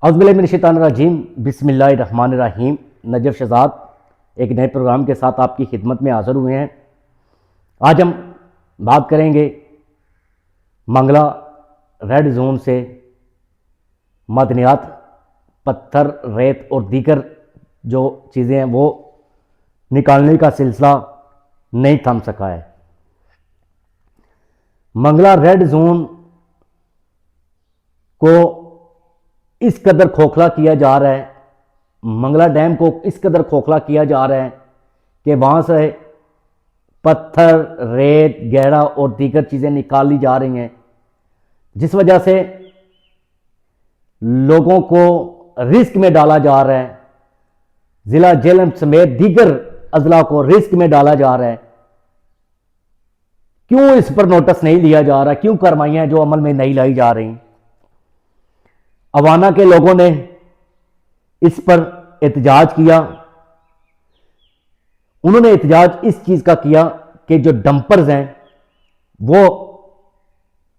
औज़ुबिल्लाहिमिनश्शैतानिर्रजीम बिस्मिल्लाहिर्रहमानिर्रहीम। नजफ शहजाद एक नए प्रोग्राम के साथ आपकी खिदमत में हाज़िर हुए हैं। आज हम बात करेंगे मंगला रेड जोन से मदनियात, पत्थर, रेत और दीगर जो चीज़ें हैं वो निकालने का सिलसिला नहीं थम सका है। मंगला रेड जोन को इस कदर खोखला किया जा रहा है, मंगला डैम को इस कदर खोखला किया जा रहा है कि वहाँ से पत्थर, रेत, गहरा और दीगर चीज़ें निकाली जा रही हैं, जिस वजह से लोगों को रिस्क में डाला जा रहा है। ज़िला जेहलम समेत दीगर अजला को रिस्क में डाला जा रहा है। क्यों इस पर नोटिस नहीं लिया जा रहा? क्यों कार्रवाइयां जो अमल में नहीं लाई जा रही? अवाना के लोगों ने इस पर एहतजाज किया। उन्होंने एहतजाज इस चीज का किया कि जो डंपर्स हैं वो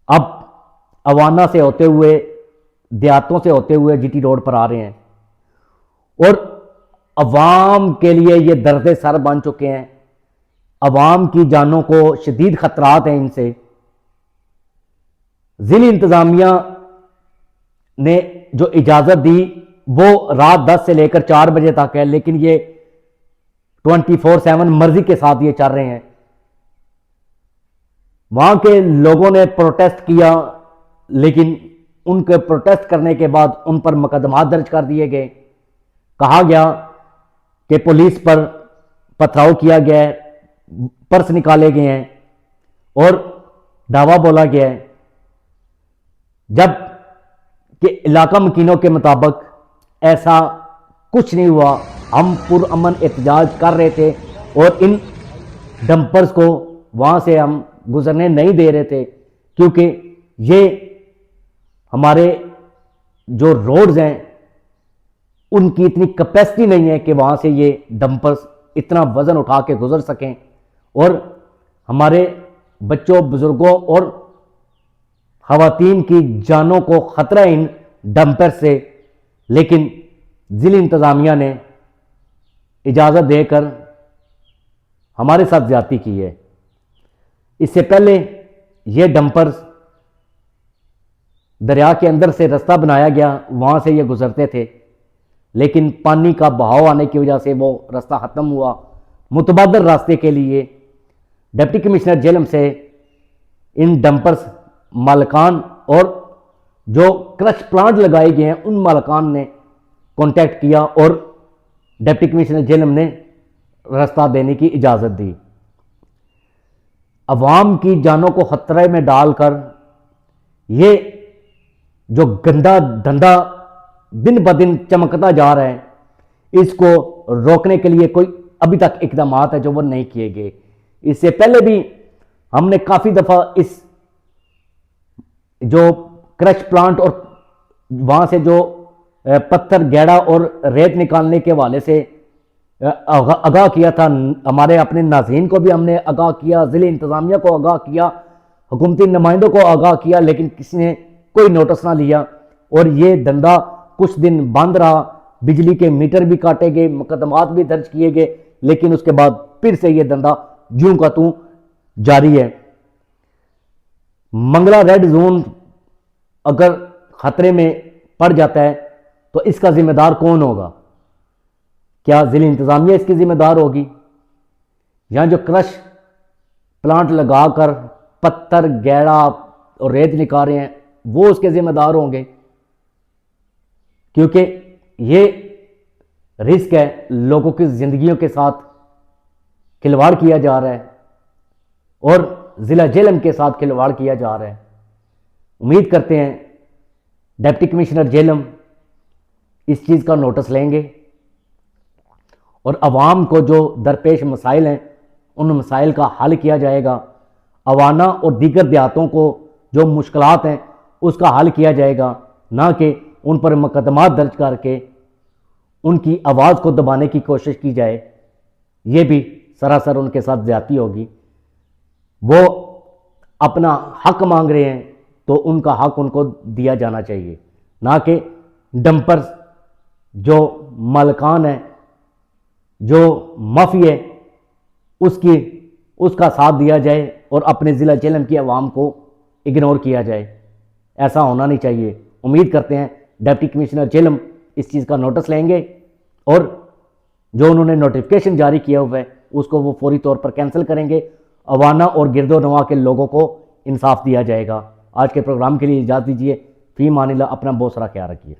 अब अवाना से होते हुए, देहातों से होते हुए जीटी रोड पर आ रहे हैं और अवाम के लिए ये दर्द सर बन चुके हैं। अवाम की जानों को शदीद खतरात हैं इनसे। जिला इंतजामिया ने जो इजाज़त दी वो रात 10 से लेकर 4 बजे तक है, लेकिन ये 24/7 मर्जी के साथ ये चल रहे हैं। वहां के लोगों ने प्रोटेस्ट किया, लेकिन उनके प्रोटेस्ट करने के बाद उन पर मुकदमा दर्ज कर दिए गए। कहा गया कि पुलिस पर पथराव किया गया है, पर्स निकाले गए हैं और दावा बोला गया है, जब कि इलाका मकीनों के मुताबिक ऐसा कुछ नहीं हुआ। हम पुरअमन एहतजाज कर रहे थे और इन डंपर्स को वहां से हम गुजरने नहीं दे रहे थे, क्योंकि ये हमारे जो रोड्स हैं उनकी इतनी कैपेसिटी नहीं है कि वहां से ये डंपर्स इतना वजन उठा के गुजर सकें और हमारे बच्चों, बुजुर्गों और खवातीन की जानों को खतरा इन डंपर से। लेकिन जिला इंतजामिया ने इजाज़त देकर हमारे साथ ज्यादती की है। इससे पहले ये डंपर्स दरिया के अंदर से रास्ता बनाया गया, वहां से ये गुजरते थे, लेकिन पानी का बहाव आने की वजह से वो रास्ता खत्म हुआ। मुतबादल रास्ते के लिए डिप्टी कमिश्नर जेहलम से इन डंपर्स मालकान और जो क्रश प्लांट लगाए गए हैं उन मालकान ने कांटेक्ट किया और डिप्टी कमिश्नर जेहलम ने रास्ता देने की इजाज़त दी। अवाम की जानों को खतरे में डालकर ये जो गंदा धंधा दिन ब दिन चमकता जा रहा है, इसको रोकने के लिए कोई अभी तक इकदाम है जो वो नहीं किए गए। इससे पहले भी हमने काफ़ी दफ़ा इस जो क्रश प्लांट और वहां से जो पत्थर, गैड़ा और रेत निकालने के हवाले से आगाह किया था। हमारे अपने नाज़रीन को भी हमने आगाह किया, ज़िला इंतज़ामिया को आगाह किया, हुकूमती नुमाइंदों को आगाह किया, लेकिन किसी ने कोई नोटिस ना लिया और ये धंधा कुछ दिन बंद रहा। बिजली के मीटर भी काटे गए, मुकदमात भी दर्ज किए गए, लेकिन उसके बाद फिर से ये धंधा यूं का तूं जारी है। मंगला रेड जोन अगर खतरे में पड़ जाता है तो इसका जिम्मेदार कौन होगा? क्या जिला इंतजामिया इसकी जिम्मेदार होगी? यहां जो क्रश प्लांट लगाकर पत्थर, गैड़ा और रेत निकाल रहे हैं वो उसके जिम्मेदार होंगे? क्योंकि ये रिस्क है, लोगों की जिंदगियों के साथ खिलवाड़ किया जा रहा है और जिला जेहलम के साथ खिलवाड़ किया जा रहा है। उम्मीद करते हैं डिप्टी कमिश्नर जेहलम इस चीज़ का नोटिस लेंगे और अवाम को जो दरपेश मसाइल हैं उन मसाइल का हल किया जाएगा। अवाना और दीगर देहातों को जो मुश्किलात हैं उसका हल किया जाएगा, ना कि उन पर मुकदमा दर्ज करके उनकी आवाज़ को दबाने की कोशिश की जाए। ये भी सरासर उनके साथ ज्यादती होगी। वो अपना हक मांग रहे हैं तो उनका हक उनको दिया जाना चाहिए, ना कि डंपर्स जो मालकान है, जो माफिया है, उसका साथ दिया जाए और अपने ज़िला झेलम की आवाम को इग्नोर किया जाए। ऐसा होना नहीं चाहिए। उम्मीद करते हैं डिप्टी कमिश्नर झेलम इस चीज़ का नोटिस लेंगे और जो उन्होंने नोटिफिकेशन जारी किया हुआ है उसको वो फौरी तौर पर कैंसिल करेंगे। अवाना और गिरदो नवा के लोगों को इंसाफ दिया जाएगा। आज के प्रोग्राम के लिए इजाज़त दीजिए। फी मानिल्लाह, अपना बहुत सारा ख्याल रखिए।